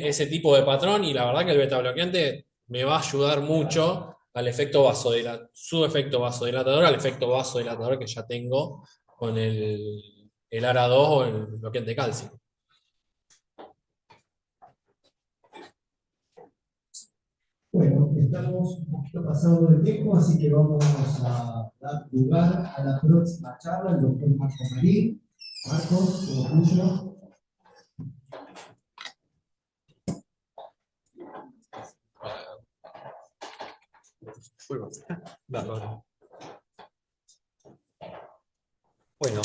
ese tipo de patrón y la verdad que el beta bloqueante me va a ayudar mucho al efecto vasodilatador, su efecto vasodilatador, al efecto vasodilatador que ya tengo con el ARA2 o el bloqueante de calcio. Bueno, estamos un poquito pasados del tiempo, así que vamos a dar lugar a la próxima charla, el doctor Marco Marín. Marcos, todo tuyo. Bárbaro. Bueno,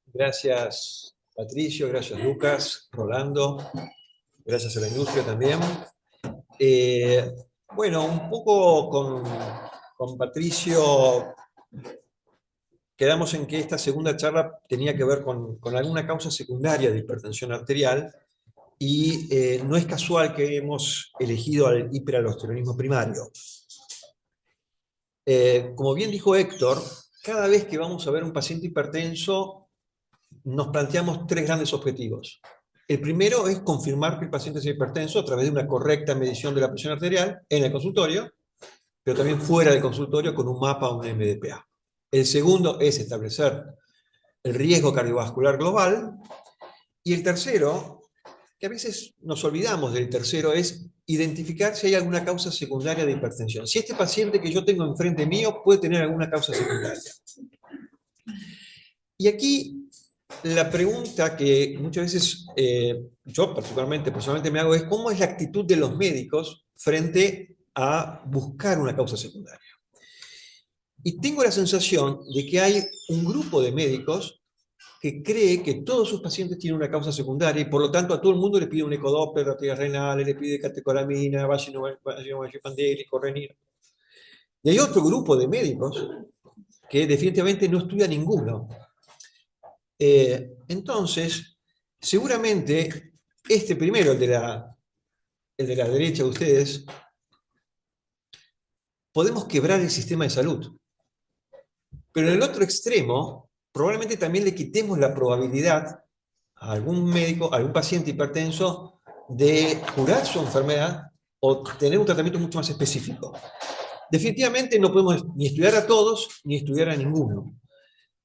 gracias Patricio, gracias Lucas, Rolando, gracias a la industria también. Eh, bueno, un poco con Patricio quedamos en que esta segunda charla tenía que ver con alguna causa secundaria de hipertensión arterial y no es casual que hemos elegido al hiperaldosteronismo primario. Como bien dijo Héctor, cada vez que vamos a ver un paciente hipertenso, nos planteamos tres grandes objetivos. El primero es confirmar que el paciente es hipertenso a través de una correcta medición de la presión arterial en el consultorio, pero también fuera del consultorio con un mapa o un MDPA. El segundo es establecer el riesgo cardiovascular global. Y el tercero, que a veces nos olvidamos del tercero, es identificar si hay alguna causa secundaria de hipertensión. Si este paciente que yo tengo enfrente mío puede tener alguna causa secundaria. Y aquí la pregunta que muchas veces yo personalmente me hago es cómo es la actitud de los médicos frente a buscar una causa secundaria. Y tengo la sensación de que hay un grupo de médicos que cree que todos sus pacientes tienen una causa secundaria y por lo tanto a todo el mundo le pide un ecodoppler, arterias renales, le pide catecolamina, vaginopandélico, renina. Y hay otro grupo de médicos que definitivamente no estudia ninguno. Entonces, seguramente este primero, el de la derecha de ustedes, podemos quebrar el sistema de salud. Pero en el otro extremo, probablemente también le quitemos la probabilidad a algún médico, a algún paciente hipertenso, de curar su enfermedad o tener un tratamiento mucho más específico. Definitivamente no podemos ni estudiar a todos ni estudiar a ninguno.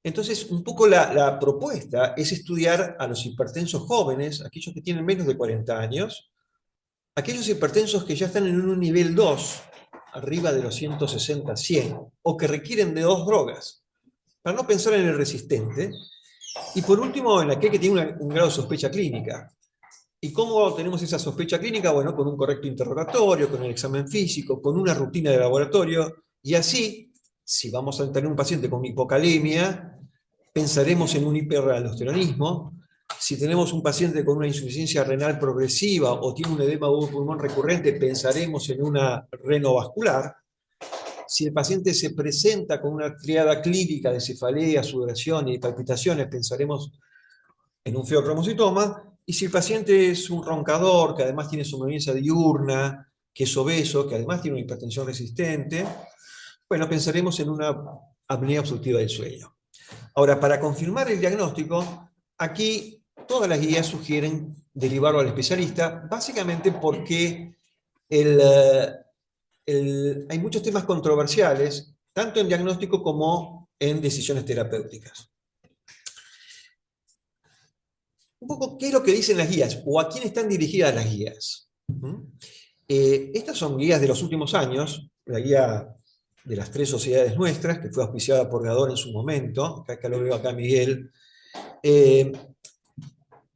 Entonces, un poco la propuesta es estudiar a los hipertensos jóvenes, aquellos que tienen menos de 40 años, aquellos hipertensos que ya están en un nivel 2, arriba de los 160-100, o que requieren de dos drogas, para no pensar en el resistente, y por último, en aquel que tiene un grado de sospecha clínica. ¿Y cómo tenemos esa sospecha clínica? Bueno, con un correcto interrogatorio, con el examen físico, con una rutina de laboratorio, y así, si vamos a tener un paciente con hipocalemia, pensaremos en un hiperaldosteronismo. Si tenemos un paciente con una insuficiencia renal progresiva o tiene un edema de pulmón recurrente, pensaremos en una renovascular. Si el paciente se presenta con una triada clínica de cefalea, sudoración y palpitaciones, pensaremos en un feocromocitoma. Y si el paciente es un roncador, que además tiene somnolencia diurna, que es obeso, que además tiene una hipertensión resistente, bueno, pensaremos en una apnea obstructiva del sueño. Ahora, para confirmar el diagnóstico, aquí todas las guías sugieren derivarlo al especialista, básicamente porque hay muchos temas controversiales, tanto en diagnóstico como en decisiones terapéuticas. Un poco, ¿qué es lo que dicen las guías? ¿O a quién están dirigidas las guías? Estas son guías de los últimos años, la guía de las tres sociedades nuestras, que fue auspiciada por Gador en su momento, acá lo veo acá Miguel,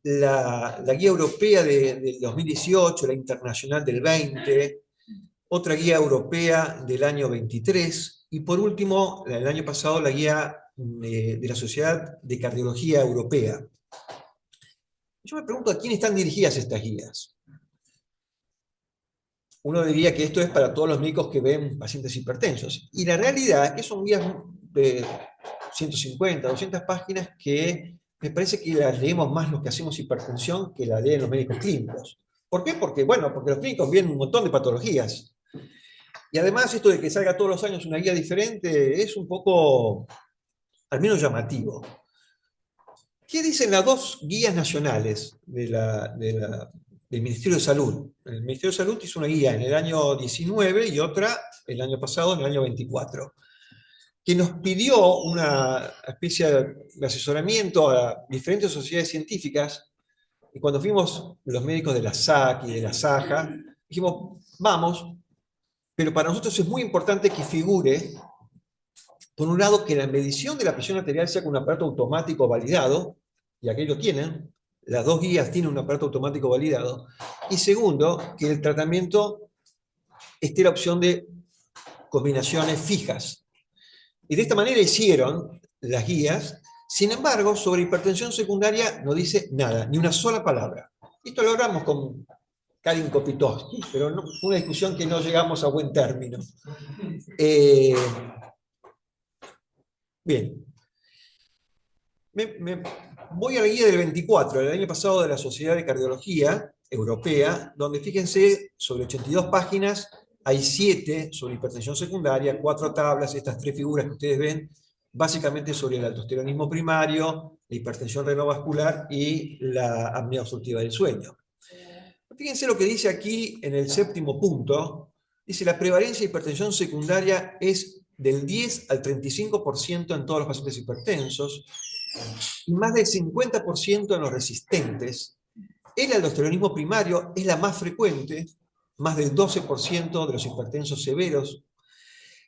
la guía europea del 2018, la internacional del 20, otra guía europea del año 23, y por último, el año pasado, la guía de la Sociedad de Cardiología Europea. Yo me pregunto a quién están dirigidas estas guías. Uno diría que esto es para todos los médicos que ven pacientes hipertensos. Y la realidad es que son guías de 150, 200 páginas que me parece que las leemos más los que hacemos hipertensión que la leen los médicos clínicos. ¿Por qué? Porque, bueno, porque los clínicos ven un montón de patologías. Y además esto de que salga todos los años una guía diferente es un poco, al menos llamativo. ¿Qué dicen las dos guías nacionales de la del Ministerio de Salud. El Ministerio de Salud hizo una guía en el año 19 y otra el año pasado, en el año 24, que nos pidió una especie de asesoramiento a diferentes sociedades científicas. Y cuando fuimos los médicos de la SAC y de la SAJA, dijimos, vamos, pero para nosotros es muy importante que figure, por un lado, que la medición de la presión arterial sea con un aparato automático validado, y aquí lo tienen, las dos guías tienen un aparato automático validado, y segundo, que el tratamiento esté la opción de combinaciones fijas. Y de esta manera hicieron las guías. Sin embargo, sobre hipertensión secundaria no dice nada, ni una sola palabra. Esto lo hablamos con Karin Kopitowski, pero no, fue una discusión que no llegamos a buen término. Bien. Voy a la guía del 24, del año pasado, de la Sociedad de Cardiología Europea, donde fíjense, sobre 82 páginas, hay 7 sobre hipertensión secundaria, 4 tablas, estas 3 figuras que ustedes ven, básicamente sobre el aldosteronismo primario, la hipertensión renovascular y la apnea obstructiva del sueño. Fíjense lo que dice aquí en el 7º punto, dice la prevalencia de hipertensión secundaria es del 10 al 35% en todos los pacientes hipertensos, y más del 50% en los resistentes. El aldosteronismo primario es la más frecuente, más del 12% de los hipertensos severos,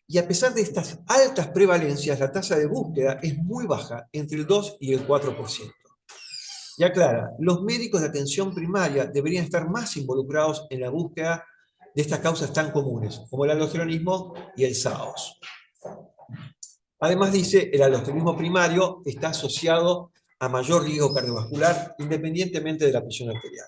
y a pesar de estas altas prevalencias, la tasa de búsqueda es muy baja, entre el 2 y el 4%. Y aclara, los médicos de atención primaria deberían estar más involucrados en la búsqueda de estas causas tan comunes, como el aldosteronismo y el SAOS. Además dice, el aldosteronismo primario está asociado a mayor riesgo cardiovascular independientemente de la presión arterial.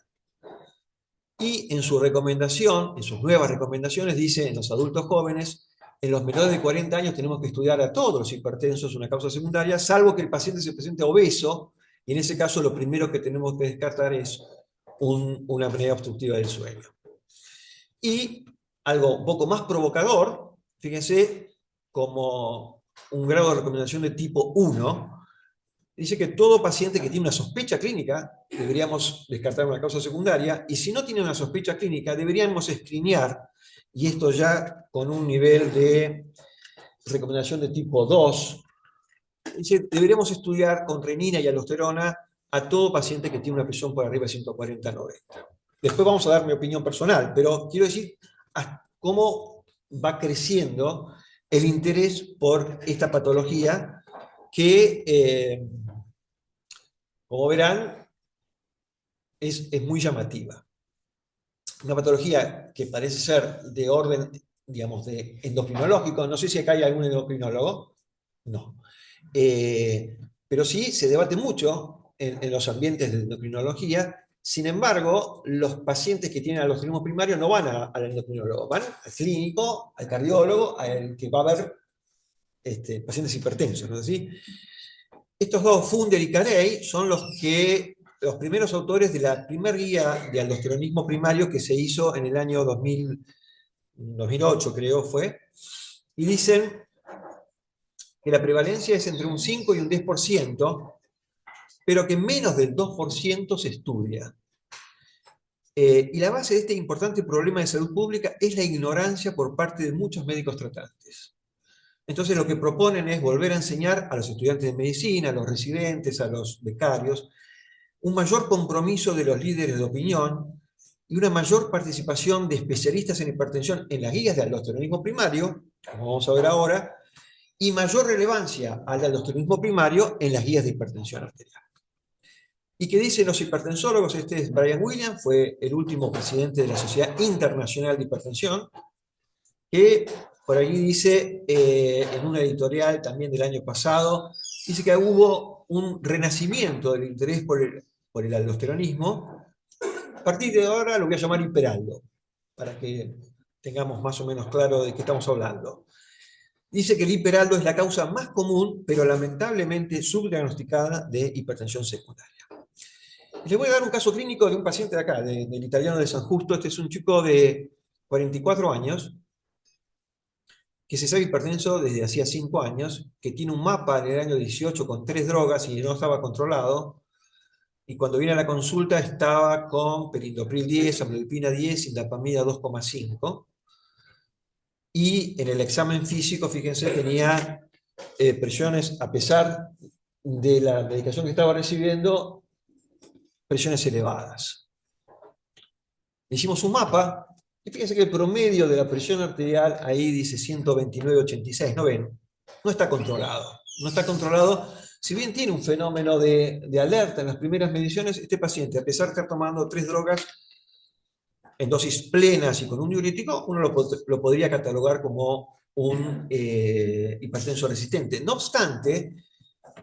Y en su recomendación, en sus nuevas recomendaciones, dice en los adultos jóvenes, en los menores de 40 años tenemos que estudiar a todos los hipertensos una causa secundaria, salvo que el paciente se presente obeso, y en ese caso lo primero que tenemos que descartar es una apnea obstructiva del sueño. Y algo un poco más provocador, fíjense, como un grado de recomendación de tipo 1, dice que todo paciente que tiene una sospecha clínica, deberíamos descartar una causa secundaria, y si no tiene una sospecha clínica, deberíamos escriniar, y esto ya con un nivel de recomendación de tipo 2, dice, deberíamos estudiar con renina y aldosterona a todo paciente que tiene una presión por arriba de 140-90. Después vamos a dar mi opinión personal, pero quiero decir cómo va creciendo el interés por esta patología que, como verán, es muy llamativa. Una patología que parece ser de orden, digamos, de endocrinológico. No sé si acá hay algún endocrinólogo. No. Pero sí se debate mucho en los ambientes de endocrinología. Sin embargo, los pacientes que tienen aldosteronismo primario no van al endocrinólogo, van al clínico, al cardiólogo, al que va a ver pacientes hipertensos, ¿no es así? Estos dos, Funder y Carey, son los primeros autores de la primera guía de aldosteronismo primario que se hizo en el año 2008, creo fue, y dicen que la prevalencia es entre un 5 y un 10%, pero que menos del 2% se estudia. Y la base de este importante problema de salud pública es la ignorancia por parte de muchos médicos tratantes. Entonces lo que proponen es volver a enseñar a los estudiantes de medicina, a los residentes, a los becarios, un mayor compromiso de los líderes de opinión y una mayor participación de especialistas en hipertensión en las guías de aldosteronismo primario, como vamos a ver ahora, y mayor relevancia al aldosteronismo primario en las guías de hipertensión arterial. ¿Y qué dicen los hipertensólogos? Este es Brian Williams, fue el último presidente de la Sociedad Internacional de Hipertensión, que por allí dice, en una editorial también del año pasado, dice que hubo un renacimiento del interés por el aldosteronismo. A partir de ahora lo voy a llamar hiperaldo, para que tengamos más o menos claro de qué estamos hablando. Dice que el hiperaldo es la causa más común, pero lamentablemente subdiagnosticada de hipertensión secundaria. Les voy a dar un caso clínico de un paciente de acá, del italiano de San Justo. Este es un chico de 44 años, que se sabe hipertenso desde hacía 5 años, que tiene un mapa en el año 18 con 3 drogas y no estaba controlado, y cuando viene a la consulta estaba con perindopril 10, amlodipina 10, indapamida 2,5. Y en el examen físico, fíjense, tenía presiones, a pesar de la medicación que estaba recibiendo, presiones elevadas. Hicimos un mapa, y fíjense que el promedio de la presión arterial ahí dice 129/86, ¿no ven? No está controlado. No está controlado. Si bien tiene un fenómeno de alerta en las primeras mediciones, este paciente, a pesar de estar tomando 3 drogas en dosis plenas y con un diurético, uno lo podría catalogar como un hipertenso resistente. No obstante,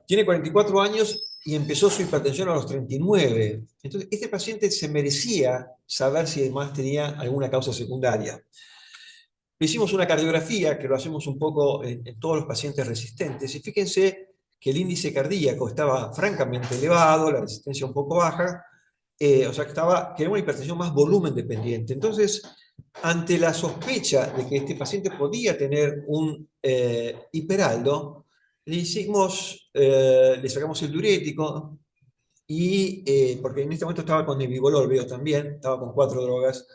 tiene 44 años y empezó su hipertensión a los 39. Entonces, este paciente se merecía saber si además tenía alguna causa secundaria. Le hicimos una cardiografía, que lo hacemos un poco en todos los pacientes resistentes, y fíjense que el índice cardíaco estaba francamente elevado, la resistencia un poco baja, o sea que era una hipertensión más volumen dependiente. Entonces, ante la sospecha de que este paciente podía tener un hiperaldo, le sacamos el diurético, y porque en este momento estaba con nebivolol, veo también, estaba con 4 drogas.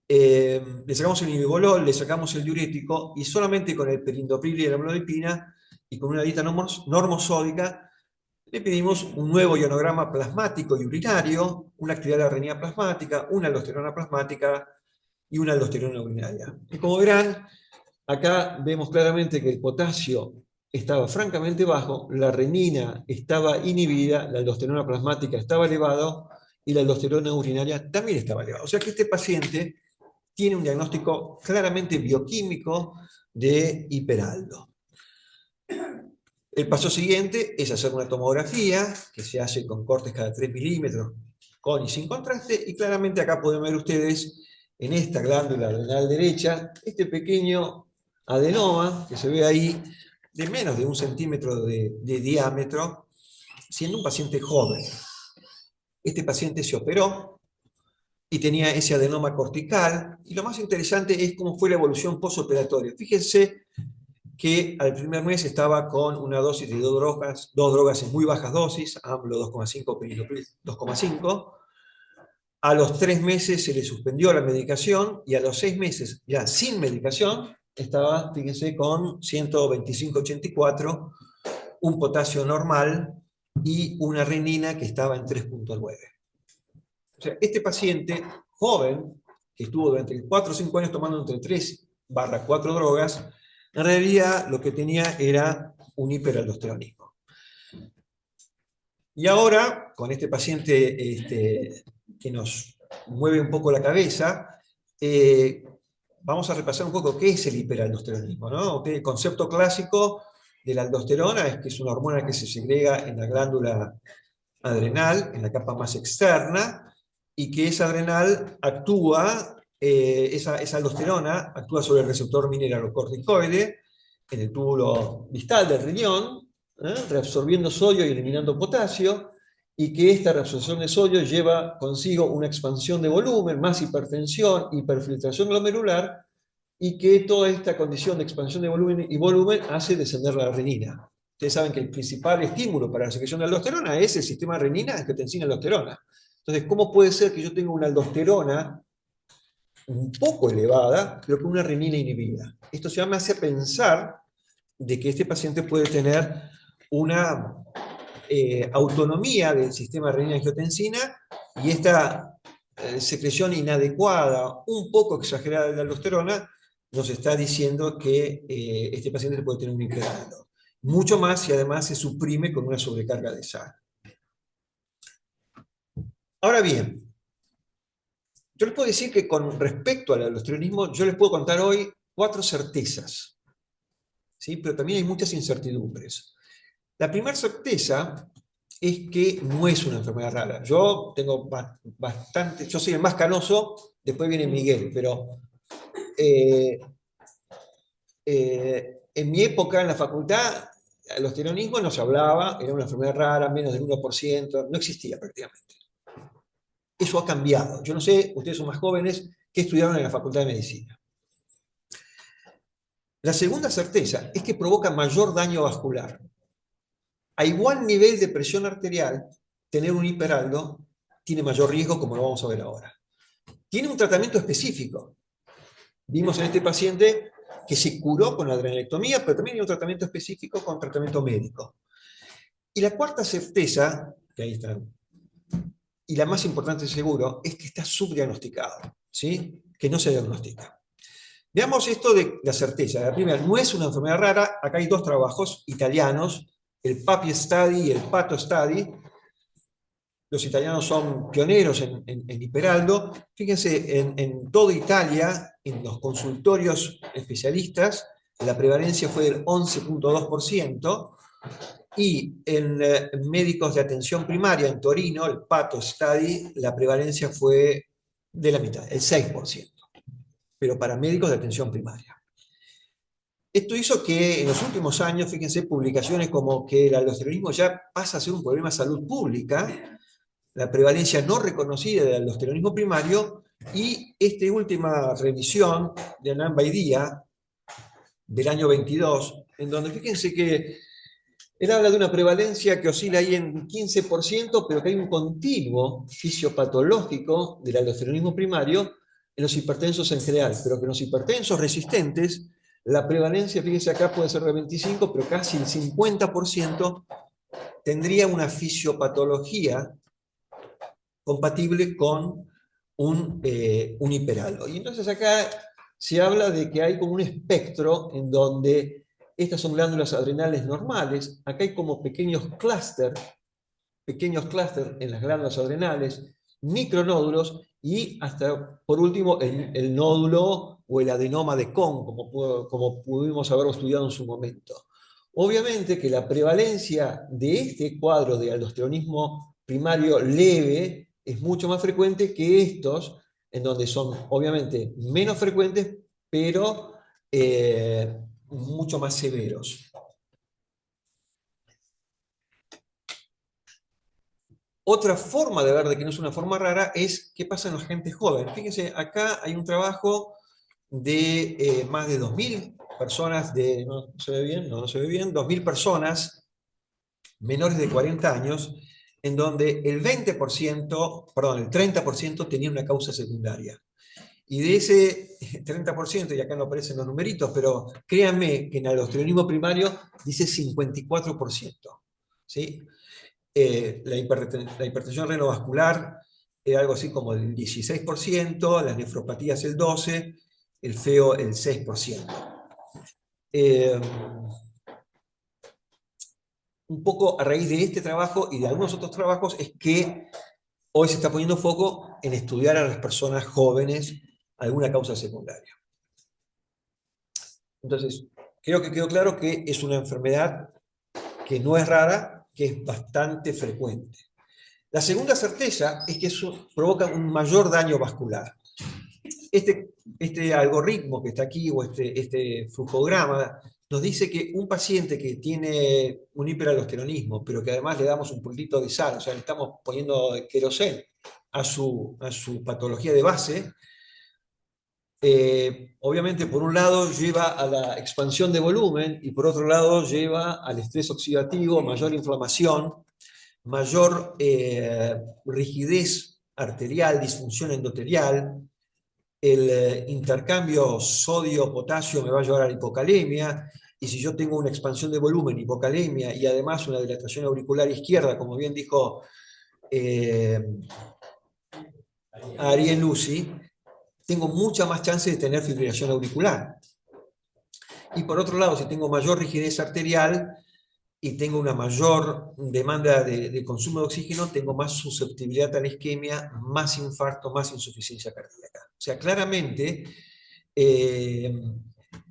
Le sacamos el nebivolol, le sacamos el diurético, y solamente con el perindopril y la amlodipina y con una dieta normosódica le pedimos un nuevo ionograma plasmático y urinario, una actividad de la renina plasmática, una aldosterona plasmática y una aldosterona urinaria. Y como verán, acá vemos claramente que el potasio estaba francamente bajo, la renina estaba inhibida, la aldosterona plasmática estaba elevado y la aldosterona urinaria también estaba elevada. O sea que este paciente tiene un diagnóstico claramente bioquímico de hiperaldo. El paso siguiente es hacer una tomografía, que se hace con cortes cada 3 milímetros, con y sin contraste, y claramente acá pueden ver ustedes, en esta glándula adrenal derecha, este pequeño adenoma, que se ve ahí, de menos de 1 centímetro de diámetro, siendo un paciente joven. Este paciente se operó y tenía ese adenoma cortical, y lo más interesante es cómo fue la evolución postoperatoria. Fíjense que al primer mes estaba con una dosis de 2 drogas en muy bajas dosis, AMLO 2,5, perindopril 2,5. A los 3 meses se le suspendió la medicación, y a los 6 meses, ya sin medicación, estaba, fíjense, con 125/84, un potasio normal y una renina que estaba en 3,9. O sea, este paciente joven, que estuvo durante 4 o 5 años tomando entre 3/4 drogas, en realidad lo que tenía era un hiperaldosteronismo. Y ahora, con este paciente que nos mueve un poco la cabeza, vamos a repasar un poco qué es el hiperaldosteronismo, ¿no? El concepto clásico de la aldosterona es que es una hormona que se segrega en la glándula adrenal, en la capa más externa, y que esa adrenal actúa, esa aldosterona actúa sobre el receptor mineralocorticoide en el túbulo distal del riñón, reabsorbiendo sodio y eliminando potasio, y que esta reabsorción de sodio lleva consigo una expansión de volumen, más hipertensión, hiperfiltración glomerular, y que toda esta condición de expansión de volumen hace descender la renina. Ustedes saben que el principal estímulo para la secreción de aldosterona es el sistema renina-angiotensina-aldosterona. Entonces, ¿cómo puede ser que yo tenga una aldosterona un poco elevada, pero con una renina inhibida? Esto ya me hace pensar de que este paciente puede tener una autonomía del sistema renina-angiotensina, y esta secreción inadecuada, un poco exagerada de la aldosterona, nos está diciendo que este paciente puede tener un hiperaldo. Mucho más si además se suprime con una sobrecarga de sal. Ahora bien, yo les puedo decir que con respecto al aldosteronismo, yo les puedo contar hoy 4 certezas, ¿sí? Pero también hay muchas incertidumbres. La primera certeza es que no es una enfermedad rara. Yo tengo bastante, yo soy el más canoso, después viene Miguel, pero en mi época en la facultad, el aldosteronismo no se hablaba, era una enfermedad rara, menos del 1%, no existía prácticamente. Eso ha cambiado. Yo no sé, ustedes son más jóvenes, ¿qué estudiaron en la Facultad de Medicina? La segunda certeza es que provoca mayor daño vascular. A igual nivel de presión arterial, tener un hiperaldo tiene mayor riesgo, como lo vamos a ver ahora. Tiene un tratamiento específico. Vimos en este paciente que se curó con la adrenalectomía, pero también hay un tratamiento específico con tratamiento médico. Y la cuarta certeza, que ahí está, y la más importante seguro, es que está subdiagnosticado, ¿sí? Que no se diagnostica. Veamos esto de la certeza. La primera, no es una enfermedad rara. Acá hay dos trabajos italianos, el PAPI Study y el PATO Study. Los italianos son pioneros en hiperaldo. Fíjense, en toda Italia, en los consultorios especialistas, la prevalencia fue del 11,2%, y en médicos de atención primaria, en Torino, el PATO Study, la prevalencia fue de la mitad, el 6%, pero para médicos de atención primaria. Esto hizo que en los últimos años, fíjense, publicaciones como que el aldosteronismo ya pasa a ser un problema de salud pública, la prevalencia no reconocida del aldosteronismo primario, y esta última revisión de Anand Baidia del año 22, en donde fíjense que él habla de una prevalencia que oscila ahí en 15%, pero que hay un continuo fisiopatológico del aldosteronismo primario en los hipertensos en general, pero que en los hipertensos resistentes la prevalencia, fíjense acá, puede ser de 25, pero casi el 50% tendría una fisiopatología compatible con un hiperaldo. Y entonces acá se habla de que hay como un espectro en donde estas son glándulas adrenales normales, acá hay como pequeños clústeres en las glándulas adrenales, micronódulos, y hasta por último el nódulo o el adenoma de Kohn, como pudimos haberlo estudiado en su momento. Obviamente que la prevalencia de este cuadro de aldosteronismo primario leve es mucho más frecuente que estos, en donde son obviamente menos frecuentes, pero mucho más severos. Otra forma de ver de que no es una forma rara es qué pasa en la gente joven. Fíjense, acá hay un trabajo de más de 2.000 personas, ¿no se ve bien? No, no se ve bien, 2.000 personas menores de 40 años, en donde el 30% tenía una causa secundaria. Y de ese 30%, y acá no aparecen los numeritos, pero créanme que en el aldosteronismo primario dice 54%. ¿Sí? La hipertensión renovascular era algo así como el 16%, las nefropatías el 12%, el FEO el 6%. Un poco a raíz de este trabajo y de algunos otros trabajos es que hoy se está poniendo foco en estudiar a las personas jóvenes alguna causa secundaria. Entonces, creo que quedó claro que es una enfermedad que no es rara, que es bastante frecuente. La segunda certeza es que eso provoca un mayor daño vascular. Este algoritmo que está aquí, o este flujograma, nos dice que un paciente que tiene un hiperaldosteronismo, pero que además le damos un poquitito de sal, o sea, le estamos poniendo queroseno a su patología de base, obviamente por un lado lleva a la expansión de volumen y por otro lado lleva al estrés oxidativo, mayor inflamación, mayor rigidez arterial, disfunción endotelial, el intercambio sodio-potasio me va a llevar a la hipocalemia, y si yo tengo una expansión de volumen, hipocalemia y además una dilatación auricular izquierda, como bien dijo Ariel Lucy, tengo mucha más chance de tener fibrilación auricular. Y por otro lado, si tengo mayor rigidez arterial y tengo una mayor demanda de consumo de oxígeno, tengo más susceptibilidad a la isquemia, más infarto, más insuficiencia cardíaca. O sea, claramente,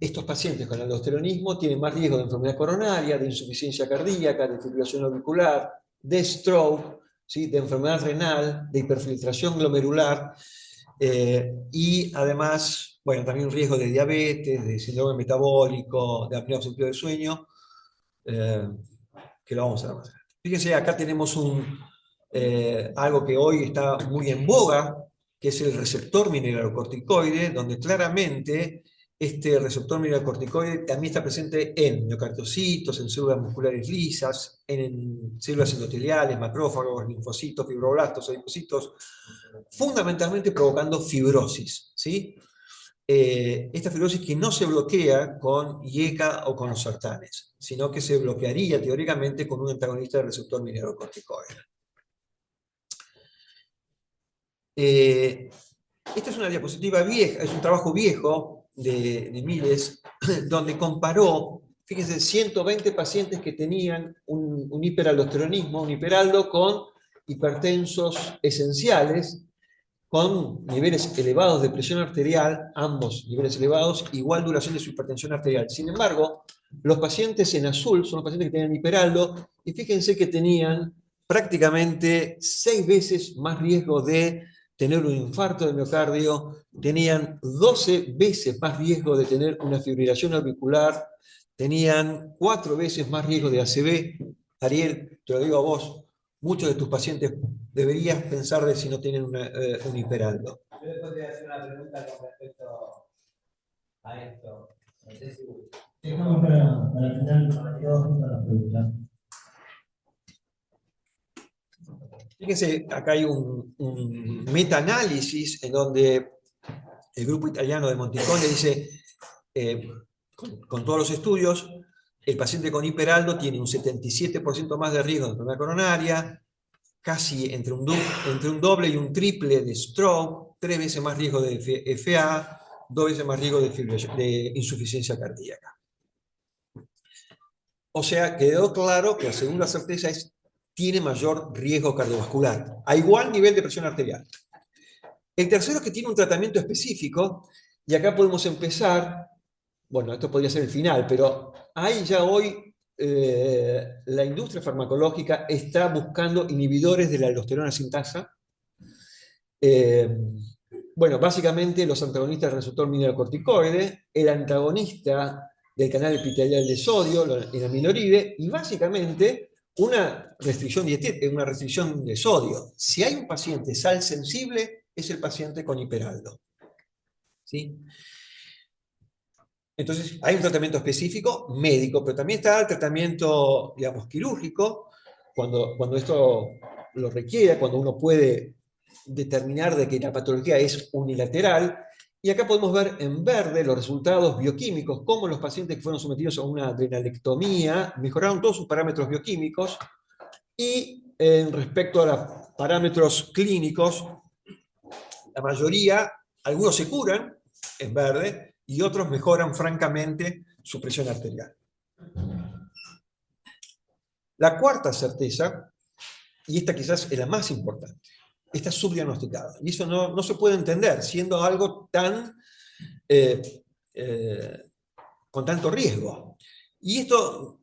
estos pacientes con aldosteronismo tienen más riesgo de enfermedad coronaria, de insuficiencia cardíaca, de fibrilación auricular, de stroke, ¿sí? De enfermedad renal, de hiperfiltración glomerular, y además, bueno, también riesgo de diabetes, de síndrome metabólico, de apnea obstructiva del sueño, que lo vamos a ver. Fíjense, acá tenemos algo que hoy está muy en boga, que es el receptor mineralocorticoide, donde claramente este receptor mineralocorticoide también está presente en miocardiocitos, en células musculares lisas, en células endoteliales, macrófagos, linfocitos, fibroblastos, adipocitos, fundamentalmente provocando fibrosis, ¿sí? Esta fibrosis que no se bloquea con IECA o con los sartanes, sino que se bloquearía teóricamente con un antagonista del receptor mineralocorticoide. Esta es una diapositiva vieja, es un trabajo viejo de Miles, donde comparó, fíjense, 120 pacientes que tenían un hiperaldosteronismo, un hiperaldo con hipertensos esenciales, con niveles elevados de presión arterial, ambos niveles elevados, igual duración de su hipertensión arterial. Sin embargo, los pacientes en azul son los pacientes que tenían hiperaldo, y fíjense que tenían prácticamente 6 veces más riesgo de tener un infarto de miocardio, tenían 12 veces más riesgo de tener una fibrilación auricular, tenían 4 veces más riesgo de ACV. Ariel, te lo digo a vos, muchos de tus pacientes deberías pensar de si no tienen un hiperaldo. Yo le podría hacer una pregunta con respecto a esto. No sé si... Dejamos para el final todas las preguntas. Fíjense, acá hay un metaanálisis en donde el grupo italiano de Monticone dice, con todos los estudios, el paciente con hiperaldo tiene un 77% más de riesgo de enfermedad coronaria, casi entre un doble y un triple de stroke, 3 veces más riesgo de FA, 2 veces más riesgo de insuficiencia cardíaca. O sea, quedó claro que la segunda certeza es tiene mayor riesgo cardiovascular, a igual nivel de presión arterial. El tercero es que tiene un tratamiento específico, y acá podemos empezar, bueno, esto podría ser el final, pero hay ya hoy, la industria farmacológica está buscando inhibidores de la aldosterona sintasa. Bueno, básicamente los antagonistas del receptor mineralocorticoide, el antagonista del canal epitelial de sodio, el amiloride, y básicamente una restricción dietética, una restricción de sodio. Si hay un paciente sal sensible, es el paciente con hiperaldo, ¿sí? Entonces, hay un tratamiento específico médico, pero también está el tratamiento, digamos, quirúrgico, cuando esto lo requiere, cuando uno puede determinar de que la patología es unilateral. Y acá podemos ver en verde los resultados bioquímicos, cómo los pacientes que fueron sometidos a una adrenalectomía mejoraron todos sus parámetros bioquímicos, y respecto a los parámetros clínicos, la mayoría, algunos se curan, en verde, y otros mejoran francamente su presión arterial. La cuarta certeza, y esta quizás es la más importante, está subdiagnosticada. Y eso no se puede entender, siendo algo tan con tanto riesgo. Y esto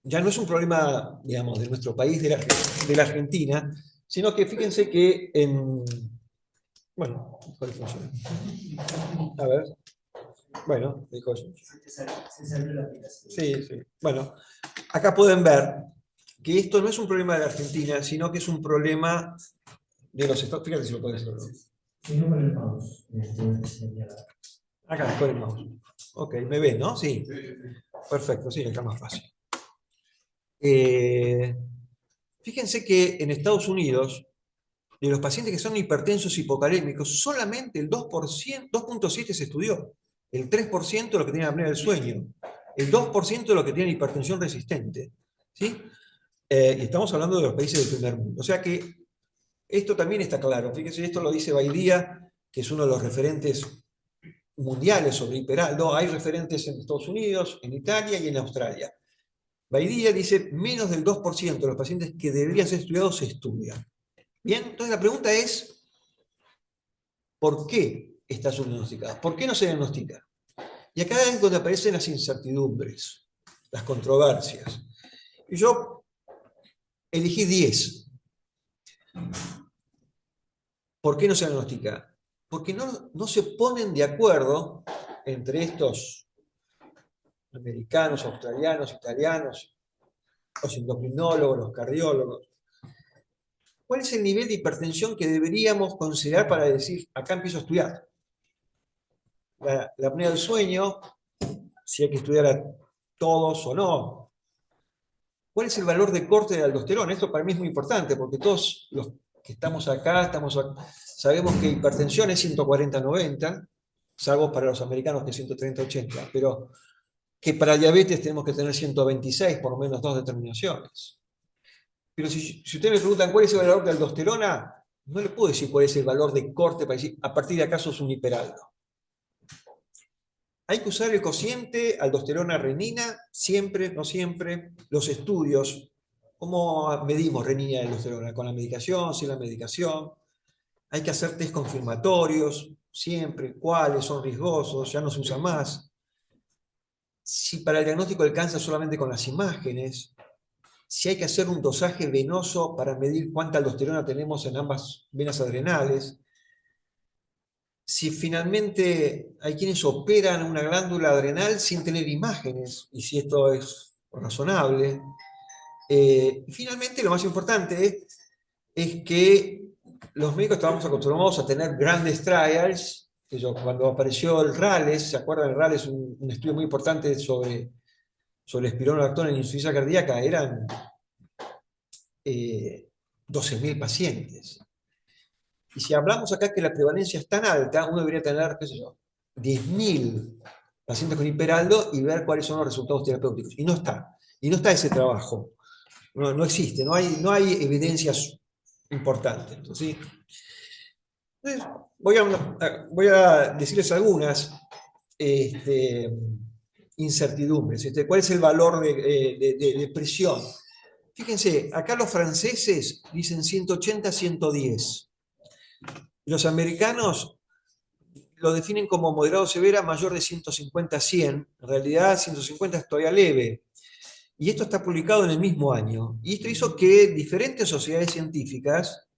ya no es un problema, digamos, de nuestro país, de la Argentina, sino que fíjense que en... Bueno, ¿cuál funciona? A ver. Bueno, dijo eso. Sí, sí. Bueno, acá pueden ver que esto no es un problema de la Argentina, sino que es un problema de los Estados Unidos. Fíjate si lo puedes hacer. Si no, con el mouse. Acá, con el mouse. Ok, me ven, ¿no? Sí. Perfecto, sí, acá más fácil. Fíjense que en Estados Unidos, de los pacientes que son hipertensos hipocalémicos, solamente el 2.7% se estudió. El 3% de los que tienen apnea del sueño. El 2% de los que tienen hipertensión resistente. ¿Sí? Y estamos hablando de los países del primer mundo. O sea que esto también está claro. Fíjense, esto lo dice Baidía, que es uno de los referentes mundiales sobre hiperaldo. Hay referentes en Estados Unidos, en Italia y en Australia. Baidía dice menos del 2% de los pacientes que deberían ser estudiados se estudian. Bien, entonces la pregunta es, ¿por qué está subdiagnosticado? ¿Por qué no se diagnostica? Y acá es donde aparecen las incertidumbres, las controversias. Y yo elegí 10. ¿Por qué no se diagnostica? Porque no se ponen de acuerdo entre estos americanos, australianos, italianos, los endocrinólogos, los cardiólogos. ¿Cuál es el nivel de hipertensión que deberíamos considerar para decir, acá empiezo a estudiar? la apnea del sueño, si hay que estudiar a todos o no. ¿Cuál es el valor de corte de aldosterona? Esto para mí es muy importante, porque todos los que estamos acá, sabemos que hipertensión es 140-90, salvo para los americanos que es 130-80, pero que para diabetes tenemos que tener 126, por lo menos 2 determinaciones. Pero si ustedes me preguntan cuál es el valor de aldosterona, no le puedo decir cuál es el valor de corte para decir, a partir de acá sos un hiperaldo. Hay que usar el cociente aldosterona-renina, siempre, no siempre. Los estudios, ¿cómo medimos renina y aldosterona? ¿Con la medicación, sin la medicación? Hay que hacer test confirmatorios, siempre, cuáles son riesgosos, ya no se usa más. Si para el diagnóstico alcanza solamente con las imágenes, si hay que hacer un dosaje venoso para medir cuánta aldosterona tenemos en ambas venas adrenales, si finalmente hay quienes operan una glándula adrenal sin tener imágenes, y si esto es razonable. Y finalmente, lo más importante es que los médicos estábamos acostumbrados a tener grandes trials. Cuando apareció el RALES, ¿se acuerdan? El RALES, un estudio muy importante sobre espironolactona en insuficiencia cardíaca, eran 12.000 pacientes. Y si hablamos acá que la prevalencia es tan alta, uno debería tener, qué sé yo, 10.000 pacientes con hiperaldo y ver cuáles son los resultados terapéuticos. Y no está. Y no está ese trabajo. No existe. No hay evidencias importantes. ¿Sí? Entonces, voy a decirles algunas incertidumbres. ¿Cuál es el valor de presión? Fíjense, acá los franceses dicen 180-110. Los americanos lo definen como moderado severa mayor de 150-100. En realidad 150 es todavía leve. Y esto está publicado en el mismo año. Y esto hizo que diferentes sociedades científicas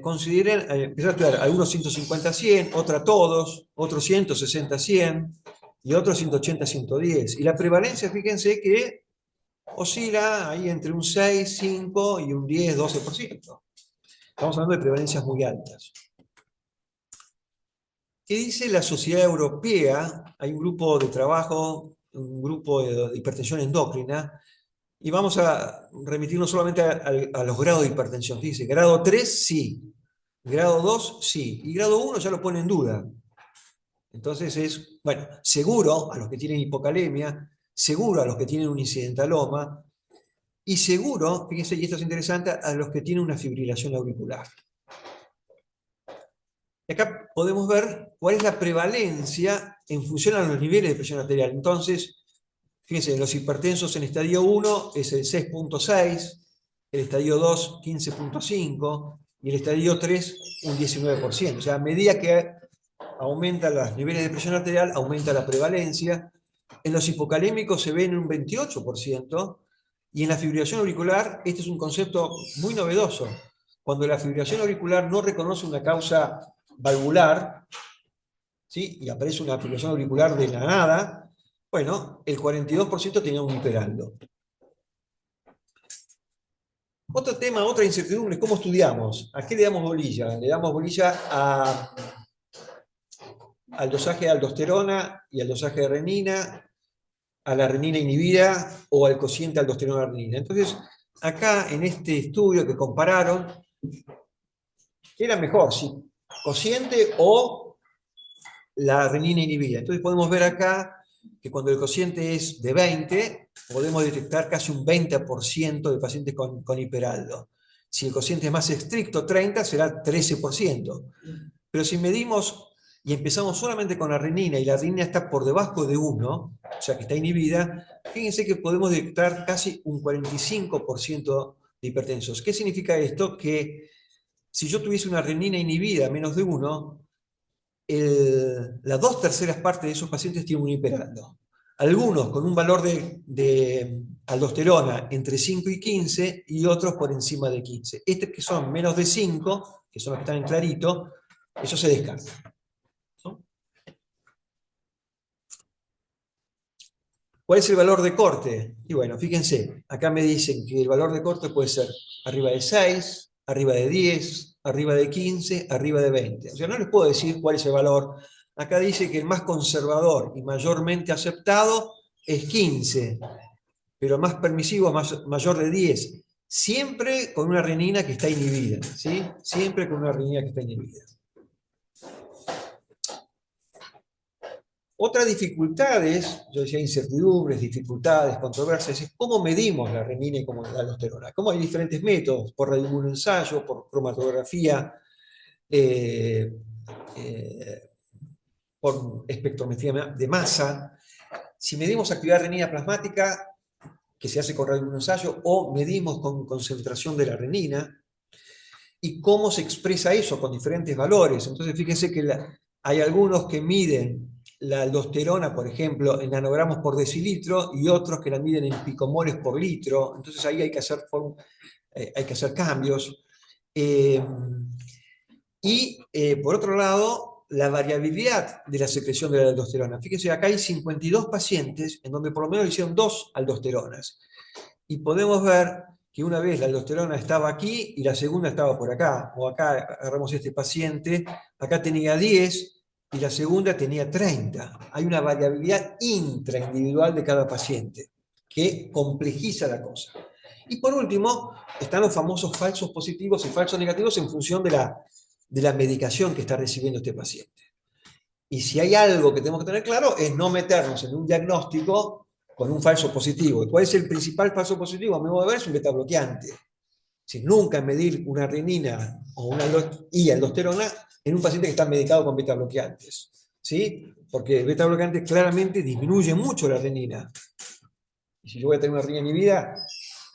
consideren, empezar a estudiar algunos 150-100, otros todos, otros 160-100 y otros 180-110. Y la prevalencia, fíjense que oscila ahí entre un 6, 5 y un 10, 12%. Estamos hablando de prevalencias muy altas. ¿Qué dice la Sociedad Europea? Hay un grupo de trabajo, un grupo de hipertensión endocrina, y vamos a remitirnos solamente a los grados de hipertensión. Dice, grado 3, sí. Grado 2, sí. Y grado 1 ya lo pone en duda. Entonces es, bueno, seguro a los que tienen hipocalemia, seguro a los que tienen un incidentaloma, y seguro, fíjense, y esto es interesante, a los que tienen una fibrilación auricular. Y acá podemos ver cuál es la prevalencia en función a los niveles de presión arterial. Entonces, fíjense, los hipertensos en estadio 1 es el 6.6, el estadio 2 15.5 y el estadio 3 un 19%. O sea, a medida que aumentan los niveles de presión arterial, aumenta la prevalencia. En los hipocalémicos se ve en un 28%, y en la fibrilación auricular, este es un concepto muy novedoso. Cuando la fibrilación auricular no reconoce una causa valvular, ¿sí? Y aparece una fibrilación auricular de la nada, bueno, el 42% tenía un hiperaldo. Otro tema, otra incertidumbre, ¿cómo estudiamos? ¿A qué le damos bolilla? Le damos bolilla al dosaje de aldosterona y al dosaje de renina, a la renina inhibida o al cociente aldosterona-renina. Entonces, acá en este estudio que compararon, ¿qué era mejor? ¿Si cociente o la renina inhibida? Entonces podemos ver acá que cuando el cociente es de 20, podemos detectar casi un 20% de pacientes con hiperaldo. Si el cociente es más estricto, 30, será 13%. Pero si medimos y empezamos solamente con la renina, y la renina está por debajo de 1, o sea que está inhibida, fíjense que podemos detectar casi un 45% de hipertensos. ¿Qué significa esto? Que si yo tuviese una renina inhibida menos de 1, las 2/3 partes de esos pacientes tienen un hiperaldo. Algunos con un valor de aldosterona entre 5 y 15 y otros por encima de 15. Estos que son menos de 5, que son los que están en clarito, eso se descarta. ¿No? ¿Cuál es el valor de corte? Y bueno, fíjense, acá me dicen que el valor de corte puede ser arriba de 6, arriba de 10, arriba de 15, arriba de 20. O sea, no les puedo decir cuál es el valor Acá dice que el más conservador y mayormente aceptado es 15, pero más permisivo es mayor de 10. Siempre con una renina que está inhibida, ¿sí? Siempre con una renina que está inhibida. Otras dificultades, yo decía incertidumbres, dificultades, controversias, es cómo medimos la renina y cómo la aldosterona. Cómo hay diferentes métodos, por radioinmunoensayo, por cromatografía, eh, por espectrometría de masa. Si medimos actividad renina plasmática, que se hace con radioinmunoensayo, o medimos con concentración de la renina, y cómo se expresa eso con diferentes valores. Entonces, fíjense que hay algunos que miden la aldosterona, por ejemplo, en nanogramos por decilitro, y otros que la miden en picomoles por litro. Entonces, ahí hay que hacer cambios. Por otro lado, la variabilidad de la secreción de la aldosterona. Fíjense, acá hay 52 pacientes en donde por lo menos hicieron 2 aldosteronas. Y podemos ver que una vez la aldosterona estaba aquí y la segunda estaba por acá. O acá agarramos este paciente, acá tenía 10 y la segunda tenía 30. Hay una variabilidad intraindividual de cada paciente que complejiza la cosa. Y por último, están los famosos falsos positivos y falsos negativos en función de la medicación que está recibiendo este paciente. Y si hay algo que tenemos que tener claro es no meternos en un diagnóstico con un falso positivo. ¿Cuál es el principal falso positivo? A mi modo de ver es un beta bloqueante. Si nunca medir una renina o una aldosterona en un paciente que está medicado con beta bloqueantes. ¿Sí? Porque el beta bloqueante claramente disminuye mucho la renina. Y si yo voy a tener una renina inhibida,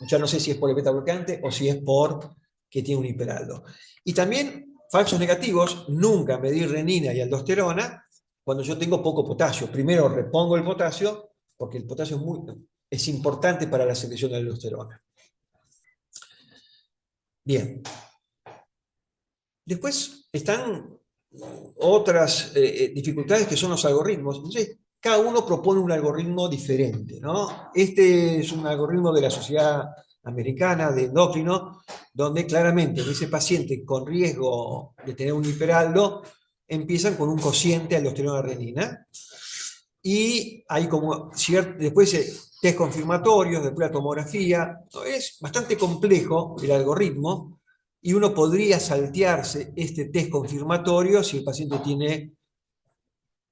ya no sé si es por el beta bloqueante o si es por que tiene un hiperaldo. Y también falsos negativos, nunca medir renina y aldosterona cuando yo tengo poco potasio. Primero repongo el potasio, porque el potasio es importante para la secreción de la aldosterona. Bien. Después están otras dificultades que son los algoritmos. Entonces, cada uno propone un algoritmo diferente, ¿no? Este es un algoritmo de la Sociedad Americana de Endocrino, donde claramente en ese paciente con riesgo de tener un hiperaldo, empiezan con un cociente aldosterona-renina, y hay como después test confirmatorios, después la tomografía. Es bastante complejo el algoritmo, y uno podría saltearse este test confirmatorio si el paciente tiene